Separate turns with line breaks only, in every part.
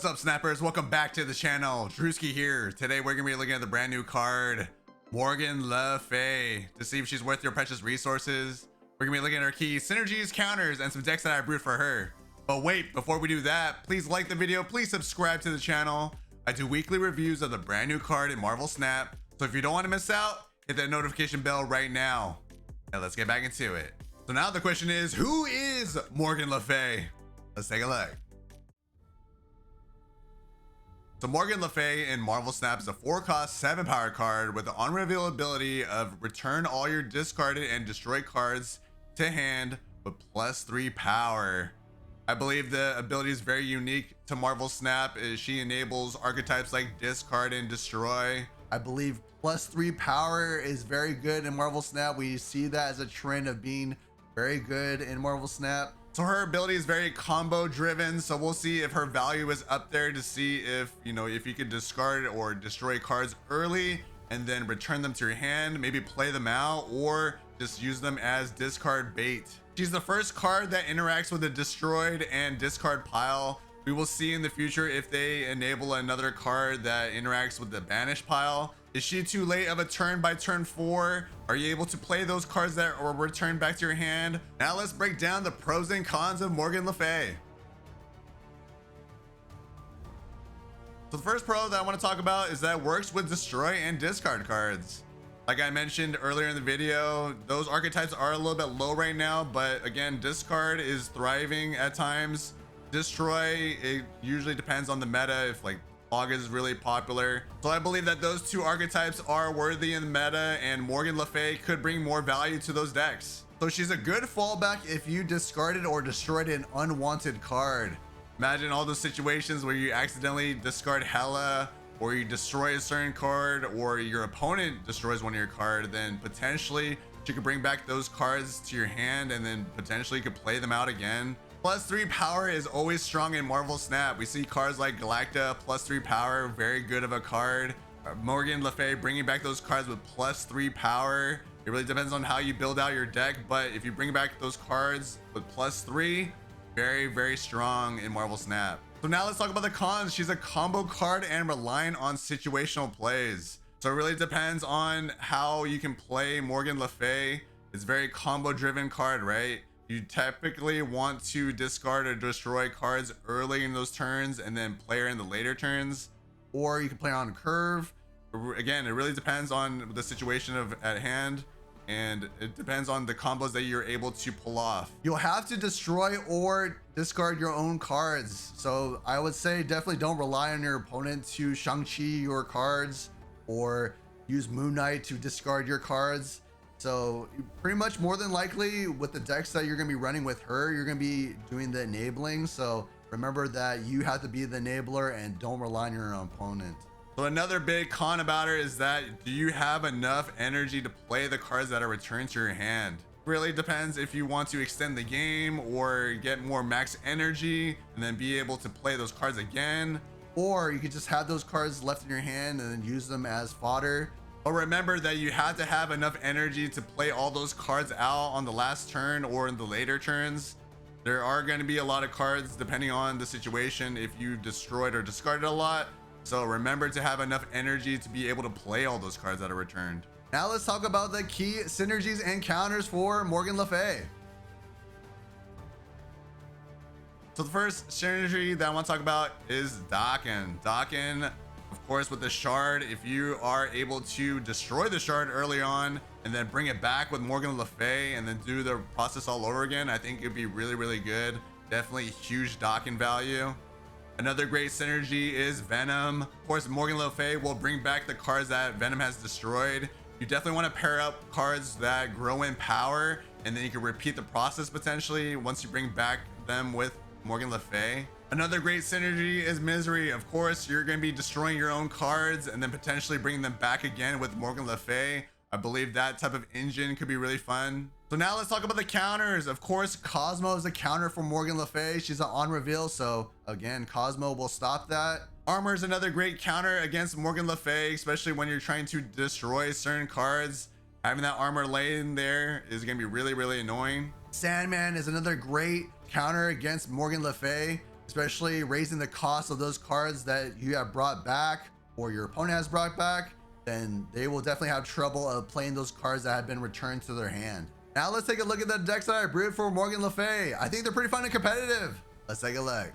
What's up, snappers? Welcome back to the channel. DREWSKY here. Today we're gonna be looking at the brand new card, Morgan le Fay, to see if she's worth your precious resources. We're gonna be looking at her key Synergies Counters and some decks that I brewed for her. But wait, before we do that, please like the video, please subscribe to the channel. I do weekly reviews of the brand new card in Marvel Snap, so if you don't want to miss out, hit that notification bell right now. And let's get back into it. So now the question is, who is Morgan le Fay? Let's take a look. So Morgan le Fay in Marvel Snap is a 4-cost, 7-power card with the on-reveal ability of return all your discarded and destroyed cards to hand with +3 power. I believe the ability is very unique to Marvel Snap, as she enables archetypes like discard and destroy. I believe +3 power is very good in Marvel Snap. We see that as a trend of being very good in Marvel Snap. So her ability is very combo driven, so we'll see if her value is up there to see if, if you could discard or destroy cards early and then return them to your hand, maybe play them out or just use them as discard bait. She's the first card that interacts with the destroyed and discard pile. We will see in the future if they enable another card that interacts with the banish pile. Is she too late of a turn by turn 4? Are you able to play those cards that are returned back to your hand? Now let's break down the pros and cons of Morgan le Fay. So the first pro that I want to talk about is that it works with destroy and discard cards. Like I mentioned earlier in the video, those archetypes are a little bit low right now, but again, discard is thriving at times. Destroy, it usually depends on the meta, if like Fog is really popular. So I believe that those two archetypes are worthy in the meta, and Morgan le Fay could bring more value to those decks. So she's a good fallback if you discarded or destroyed an unwanted card. Imagine all those situations where you accidentally discard Hela, or you destroy a certain card, or your opponent destroys one of your cards, then potentially you could bring back those cards to your hand and then potentially you could play them out again. +3 power is always strong in Marvel Snap. We see cards like Galacta, +3 power, very good of a card. Morgan le Fay bringing back those cards with +3 power. It really depends on how you build out your deck, but if you bring back those cards with +3, very, very strong in Marvel Snap. So now let's talk about the cons. She's a combo card and relying on situational plays. So it really depends on how you can play Morgan le Fay. It's a very combo driven card, right? You typically want to discard or destroy cards early in those turns and then play her in the later turns, or you can play on a curve. Again, it really depends on the situation at hand, and it depends on the combos that you're able to pull off. You'll have to destroy or discard your own cards. So I would say definitely don't rely on your opponent to Shang-Chi your cards or use Moon Knight to discard your cards. So pretty much more than likely with the decks that you're going to be running with her, you're going to be doing the enabling. So remember that you have to be the enabler and don't rely on your opponent. So another big con about her is that, do you have enough energy to play the cards that are returned to your hand? Really depends if you want to extend the game or get more max energy and then be able to play those cards again. Or you could just have those cards left in your hand and then use them as fodder. But remember that you have to have enough energy to play all those cards out on the last turn or in the later turns. There are going to be a lot of cards depending on the situation if you destroyed or discarded a lot. So remember to have enough energy to be able to play all those cards that are returned. Now let's talk about the key synergies and counters for Morgan le Fay. So the first synergy that I want to talk about is Docking. Docking, of course, with the shard, if you are able to destroy the shard early on and then bring it back with Morgan le Fay and then do the process all over again, I think it'd be really, really good. Definitely huge docking value. Another great synergy is Venom. Of course, Morgan le Fay will bring back the cards that Venom has destroyed. You definitely want to pair up cards that grow in power, and then you can repeat the process potentially once you bring back them with Morgan le Fay. Another great synergy is Misery. Of course, you're going to be destroying your own cards and then potentially bringing them back again with Morgan le Fay. I believe that type of engine could be really fun. So now let's talk about the counters. Of course, Cosmo is a counter for Morgan le Fay. She's an on reveal, so again, Cosmo will stop that. Armor is another great counter against Morgan le Fay, especially when you're trying to destroy certain cards. Having that armor laying there is going to be really, really annoying. Sandman is another great counter against Morgan le Fay,
especially raising the cost of those cards that you have brought back or your opponent has brought back, then they will definitely have trouble of playing those cards that have been returned to their hand. Now let's take a look at the decks that I brewed for Morgan le Fay. I think they're pretty fun and competitive. Let's take a look.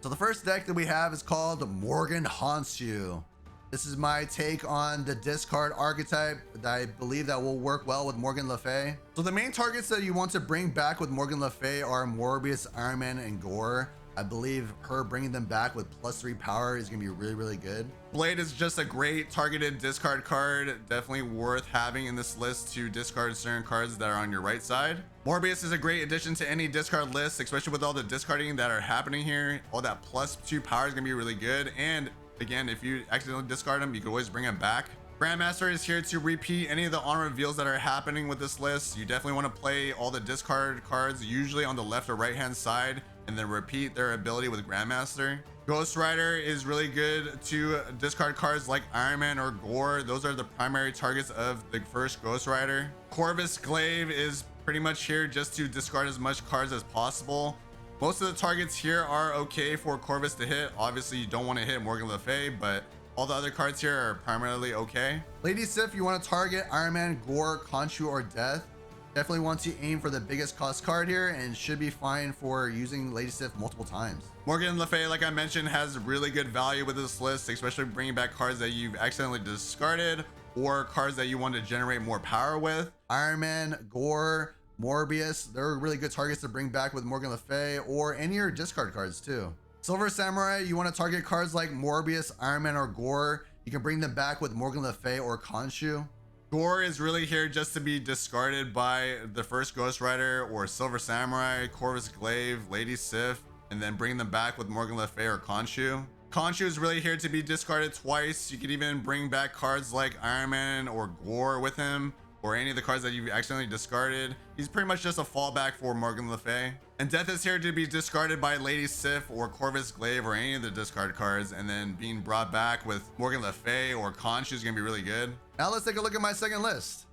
So the first deck that we have is called Morgan Haunts You. This is my take on the discard archetype that I believe that will work well with Morgan le Fay. So the main targets that you want to bring back with Morgan le Fay are Morbius, Iron Man, and Gore. I believe her bringing them back with +3 power is going to be really, really good.
Blade is just a great targeted discard card, definitely worth having in this list to discard certain cards that are on your right side. Morbius is a great addition to any discard list, especially with all the discarding that are happening here. All that +2 power is going to be really good. And again, if you accidentally discard them, you can always bring them back. Grandmaster is here to repeat any of the on reveals that are happening with this list. You definitely want to play all the discard cards usually on the left or right hand side and then repeat their ability with Grandmaster. Ghost Rider is really good to discard cards like Iron Man or Gore. Those are the primary targets of the first Ghost Rider. Corvus Glaive is pretty much here just to discard as much cards as possible. Most of the targets here are okay for Corvus to hit. Obviously you don't want to hit Morgan le Fay, but all the other cards here are primarily okay. Lady Sif, you want to target Iron Man, Gore, Khonshu, or Death. Definitely want to aim for the biggest cost card here and should be fine for using Lady Sif multiple times. Morgan le Fay, like I mentioned, has really good value with this list, especially bringing back cards that you've accidentally discarded or cards that you want to generate more power with. Iron Man, Gore, Morbius, they're really good targets to bring back with Morgan le Fay or any of your discard cards too. Silver Samurai, you want to target cards like Morbius, Iron Man, or Gore. You can bring them back with Morgan le Fay or Khonshu. Gore is really here just to be discarded by the first Ghost Rider or Silver Samurai, Corvus Glaive, Lady Sif, and then bring them back with Morgan le Fay or Khonshu. Khonshu is really here to be discarded twice. You could even bring back cards like Iron Man or Gore with him, or any of the cards that you've accidentally discarded. He's pretty much just a fallback for Morgan le Fay. And Death is here to be discarded by Lady Sif or Corvus Glaive or any of the discard cards, and then being brought back with Morgan le Fay or Khonshu is gonna be really good. Now let's take a look at my second list.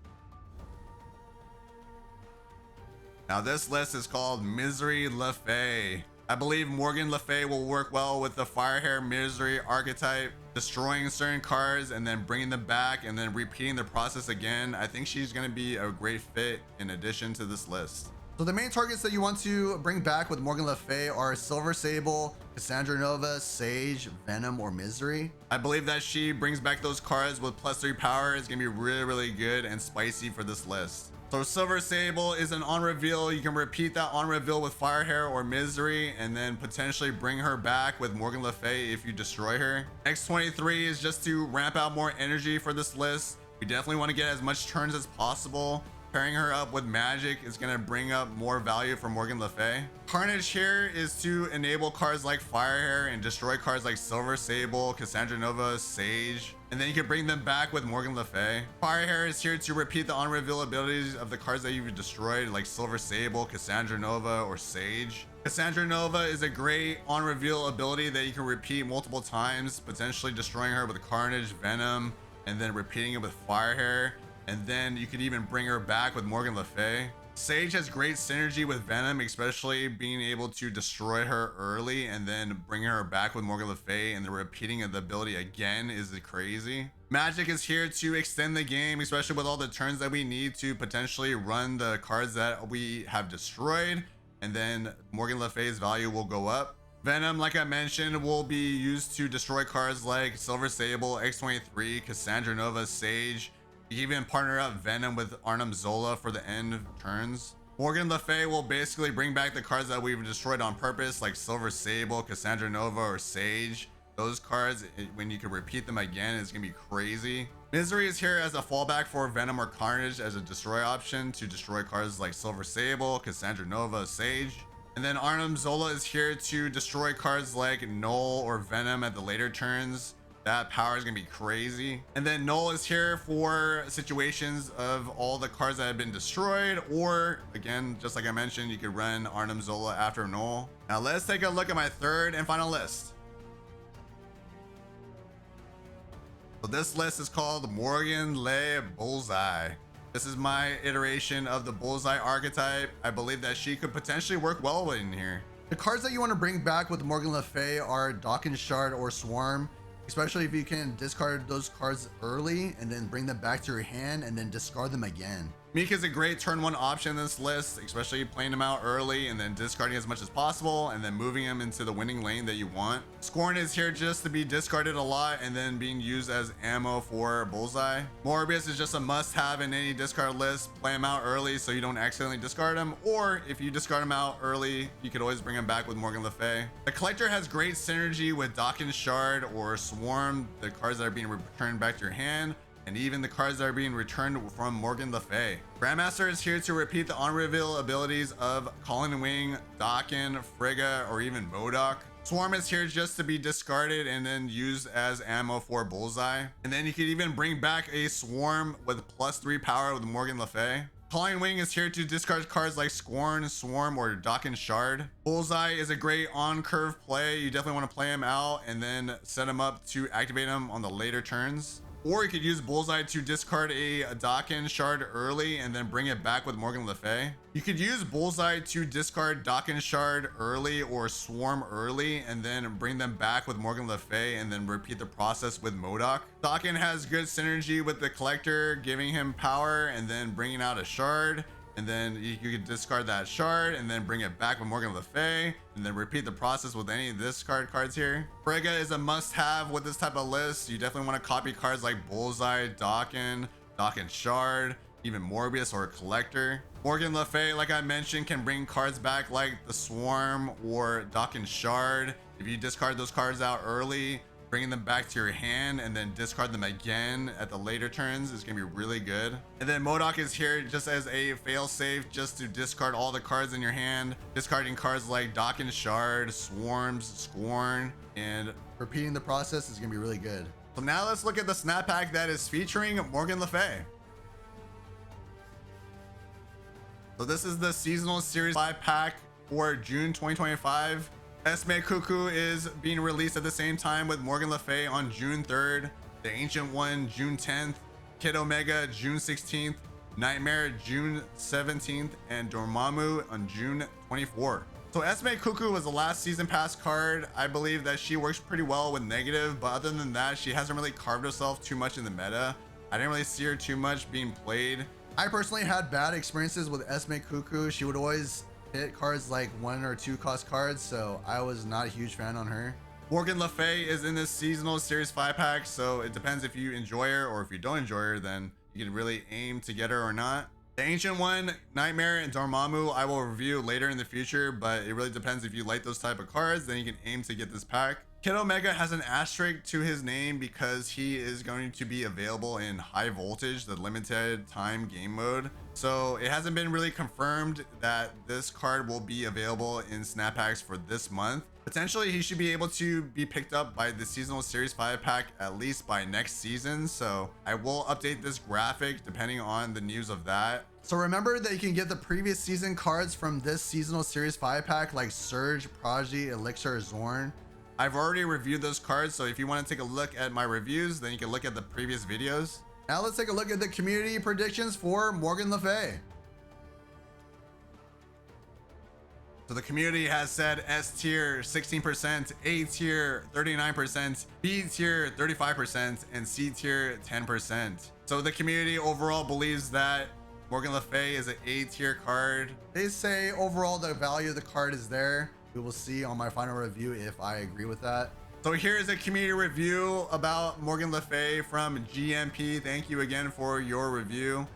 Now this list is called Misery le Fay. I believe Morgan le Fay will work well with the Firehair Misery archetype, destroying certain cards and then bringing them back and then repeating the process again. I think she's going to be a great fit in addition to this list. So the main targets that you want to bring back with Morgan le Fay are Silver Sable, Cassandra Nova, Sage, Venom, or Misery. I believe that she brings back those cards with +3 power. Is going to be really, really good and spicy for this list. So Silver Sable is an on reveal. You can repeat that on reveal with Firehair or Misery and then potentially bring her back with Morgan le Fay if you destroy her. X23 is just to ramp out more energy for this list. We definitely want to get as much turns as possible. Pairing her up with Magic is going to bring up more value for Morgan le Fay. Carnage here is to enable cards like Firehair and destroy cards like Silver Sable, Cassandra Nova, Sage, and then you can bring them back with Morgan le Fay. Firehair is here to repeat the on-reveal abilities of the cards that you've destroyed, like Silver Sable, Cassandra Nova, or Sage. Cassandra Nova is a great on-reveal ability that you can repeat multiple times, potentially destroying her with Carnage, Venom, and then repeating it with Firehair. And then you could even bring her back with Morgan le Fay. Sage has great synergy with Venom, especially being able to destroy her early and then bring her back with Morgan le Fay, and the repeating of the ability again is crazy. Magic is here to extend the game, especially with all the turns that we need to potentially run the cards that we have destroyed, and then Morgan le Fay's value will go up. Venom, like I mentioned, will be used to destroy cards like Silver Sable, X23, Cassandra Nova, Sage. You can even partner up Venom with Arnim Zola for the end of turns. Morgan le Fay will basically bring back the cards that we've destroyed on purpose, like Silver Sable, Cassandra Nova, or Sage. Those cards, when you can repeat them again, is gonna be crazy. Misery is here as a fallback for Venom or Carnage as a destroy option to destroy cards like Silver Sable, Cassandra Nova, Sage. And then Arnim Zola is here to destroy cards like Null or Venom at the later turns. That power is gonna be crazy. And then Null is here for situations of all the cards that have been destroyed, or again, just like I mentioned, you could run Arnim Zola after Null. Now let's take a look at my third and final list. So this list is called Morgan le Bullseye. This is my iteration of the Bullseye archetype. I believe that she could potentially work well in here.
The cards that you want to bring back with Morgan le Fay are Dock and Shard or Swarm, especially if you can discard those cards early and then bring them back to your hand and then discard them again.
Meek is a great turn 1 option in this list, especially playing him out early and then discarding as much as possible and then moving him into the winning lane that you want. Scorn is here just to be discarded a lot and then being used as ammo for Bullseye. Morbius is just a must-have in any discard list. Play him out early so you don't accidentally discard him, or if you discard him out early, you could always bring him back with Morgan le Fay. The Collector has great synergy with Dock and Shard or Swarm, the cards that are being returned back to your hand, and even the cards that are being returned from Morgan le Fay. Grandmaster is here to repeat the on-reveal abilities of Colin Wing, Dakin, Frigga, or even Modok. Swarm is here just to be discarded and then used as ammo for Bullseye. And then you could even bring back a Swarm with +3 power with Morgan le Fay. Calling Wing is here to discard cards like Scorn, Swarm, or Dock and Shard. Bullseye is a great on-curve play. You definitely want to play him out and then set him up to activate him on the later turns. Or you could use Bullseye to discard a Dakin Shard early and then bring it back with Morgan le Fay. You could use Bullseye to discard Dakin Shard early or Swarm early and then bring them back with Morgan le Fay and then repeat the process with Modok. Dakin has good synergy with the Collector, giving him power and then bringing out a Shard. And then you could discard that Shard and then bring it back with Morgan le Fay and then repeat the process with any of discard cards here. Frigga is a must-have with this type of list. You definitely want to copy cards like Bullseye, Dakin Shard, even Morbius or Collector. Morgan le Fay, like I mentioned, can bring cards back like the Swarm or Dakin Shard. If you discard those cards out early, bringing them back to your hand and then discard them again at the later turns is gonna be really good. And then Modok is here just as a fail-safe, just to discard all the cards in your hand, discarding cards like Dakin Shard, Swarms, Scorn, and
repeating the process is gonna be really good.
So now let's look at the snap pack that is featuring Morgan le Fay. So this is the seasonal series 5 pack for June 2025. Esme Cuckoo is being released at the same time with Morgan le Fay on June 3rd, the Ancient One June 10th, Kid Omega June 16th, Nightmare June 17th, and Dormammu on June 24th. So Esme Cuckoo was the last season pass card. I believe that she works pretty well with negative, but other than that, she hasn't really carved herself too much in the meta. I didn't really see her too much being played.
I personally had bad experiences with Esme Cuckoo. She would always hit cards like 1 or 2 cost cards, so I was not a huge fan on her.
Morgan le Fay is in this seasonal series 5 pack, so it depends if you enjoy her, or if you don't enjoy her, then you can really aim to get her or not. The Ancient One, Nightmare, and Dormammu I will review later in the future, but it really depends if you like those type of cards, then you can aim to get this pack. Kid Omega has an asterisk to his name because he is going to be available in High Voltage, the limited time game mode. So it hasn't been really confirmed that this card will be available in snap packs for this month. Potentially he should be able to be picked up by the seasonal series 5 pack at least by next season. So I will update this graphic depending on the news of that.
So remember that you can get the previous season cards from this seasonal series 5 pack like Surge, Prodigy, Elixir, Zorn.
I've already reviewed those cards, so if you want to take a look at my reviews, then you can look at the previous videos.
Now let's take a look at the community predictions for Morgan le Fay.
So the community has said S tier 16%, A tier 39%, B tier 35%, and C tier 10%. So the community overall believes that Morgan le Fay is an A tier card.
They say overall the value of the card is there. We will see on my final review if I agree with that.
So here is a community review about Morgan le Fay from GMP. Thank you again for your review.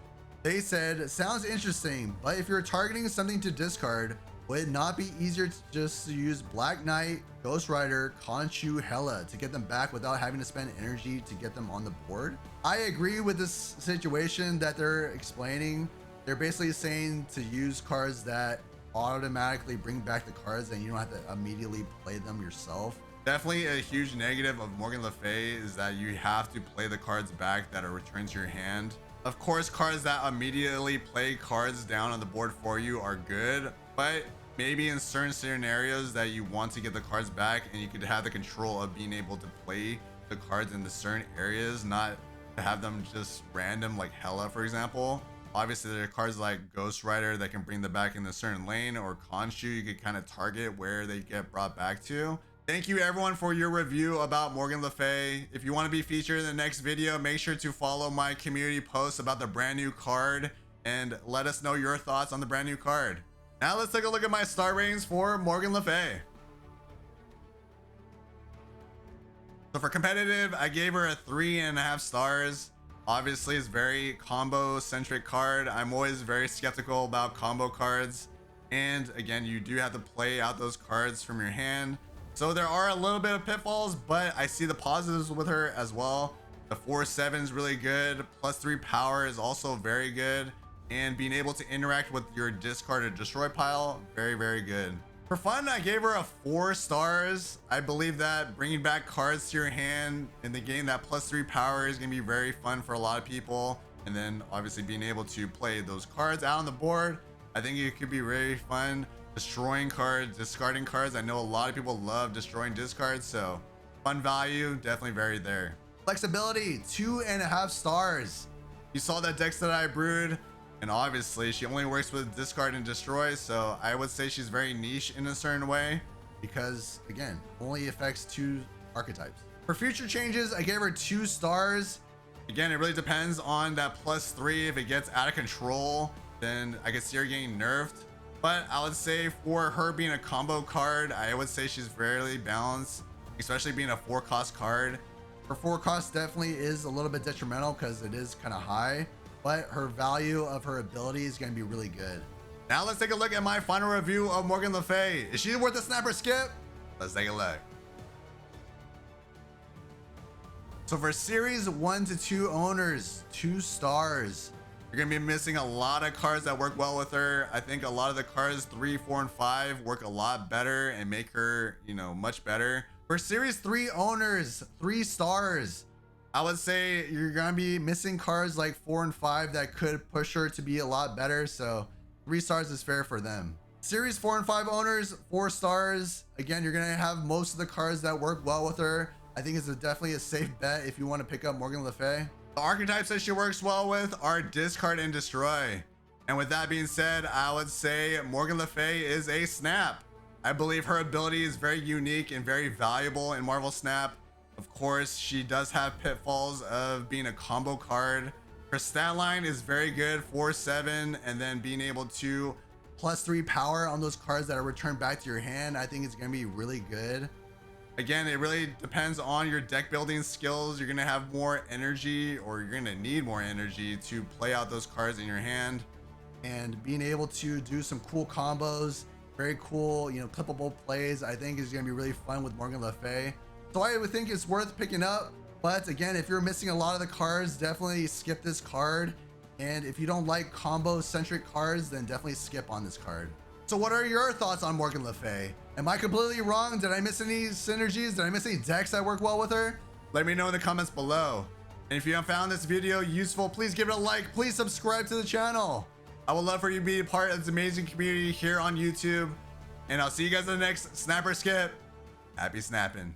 They said, sounds interesting, but if you're targeting something to discard, would it not be easier to just use Black Knight, Ghost Rider, Khonshu, Hela to get them back without having to spend energy to get them on the board? I agree with this situation that they're explaining. They're basically saying to use cards that automatically bring back the cards and you don't have to immediately play them yourself.
Definitely a huge negative of Morgan le Fay is that you have to play the cards back that are returned to your hand. Of course, cards that immediately play cards down on the board for you are good, but maybe in certain scenarios that you want to get the cards back and you could have the control of being able to play the cards in the certain areas, not to have them just random like Hela, for example. Obviously, there are cards like Ghost Rider that can bring them back in a certain lane, or Khonshu, you could kind of target where they get brought back to. Thank you everyone for your review about Morgan le Fay. If you want to be featured in the next video, make sure to follow my community posts about the brand new card and let us know your thoughts on the brand new card. Now let's take a look at my star ratings for Morgan le Fay. So for competitive, I gave her a 3.5 stars. Obviously, it's very combo centric card. I'm always very skeptical about combo cards. And again, you do have to play out those cards from your hand. So there are a little bit of pitfalls, but I see the positives with her as well. The 4/7 is really good. +3 power is also very good. And being able to interact with your discarded destroy pile, very, very good. For fun, I gave her a 4 stars. I believe that bringing back cards to your hand in the game, that +3 power is going to be very fun for a lot of people. And then obviously being able to play those cards out on the board, I think it could be very fun. Destroying cards, discarding cards. I know a lot of people love destroying discards, so fun value, definitely very there.
Flexibility, 2.5 stars.
You saw that decks that I brewed, and obviously she only works with discard and destroy, so I would say she's very niche in a certain way.
Because again, only affects 2 archetypes. For future changes, I gave her 2 stars.
Again, it really depends on that +3. If it gets out of control, then I could see her getting nerfed. But I would say for her being a combo card, I would say she's fairly balanced, especially being a 4-cost card.
Her 4 cost definitely is a little bit detrimental because it is kind of high, but her value of her ability is going to be really good.
Now let's take a look at my final review of Morgan le Fay. Is she worth a snapper skip? Let's take a look.
So for series 1 to 2 owners, 2 stars.
You're gonna be missing a lot of cards that work well with her. I think a lot of the cards 3, 4, and 5 work a lot better and make her, you know, much better.
For series 3 owners, 3 stars. I would say you're gonna be missing cards like 4 and 5 that could push her to be a lot better. So 3 stars is fair for them. Series 4 and 5 owners, 4 stars. Again, you're gonna have most of the cards that work well with her. I think it's definitely a safe bet if you want to pick up Morgan le Fay.
The archetypes that she works well with are discard and destroy. And with that being said, I would say Morgan le Fay is a snap. I believe her ability is very unique and very valuable in Marvel Snap. Of course, she does have pitfalls of being a combo card. Her stat line is very good, 4/7, and then being able to
+3 power on those cards that are returned back to your hand. I think it's going to be really good.
Again, it really depends on your deck building skills. You're going to have more energy, or you're going to need more energy to play out those cards in your hand.
And being able to do some cool combos, very cool, you know, clippable plays, I think is going to be really fun with Morgan le Fay. So I would think it's worth picking up. But again, if you're missing a lot of the cards, definitely skip this card. And if you don't like combo centric cards, then definitely skip on this card. So what are your thoughts on Morgan le Fay? Am I completely wrong? Did I miss any synergies? Did I miss any decks that work well with her?
Let me know in the comments below. And if you have found this video useful, please give it a like. Please subscribe to the channel. I would love for you to be a part of this amazing community here on YouTube. And I'll see you guys in the next Snapper Skip. Happy snapping.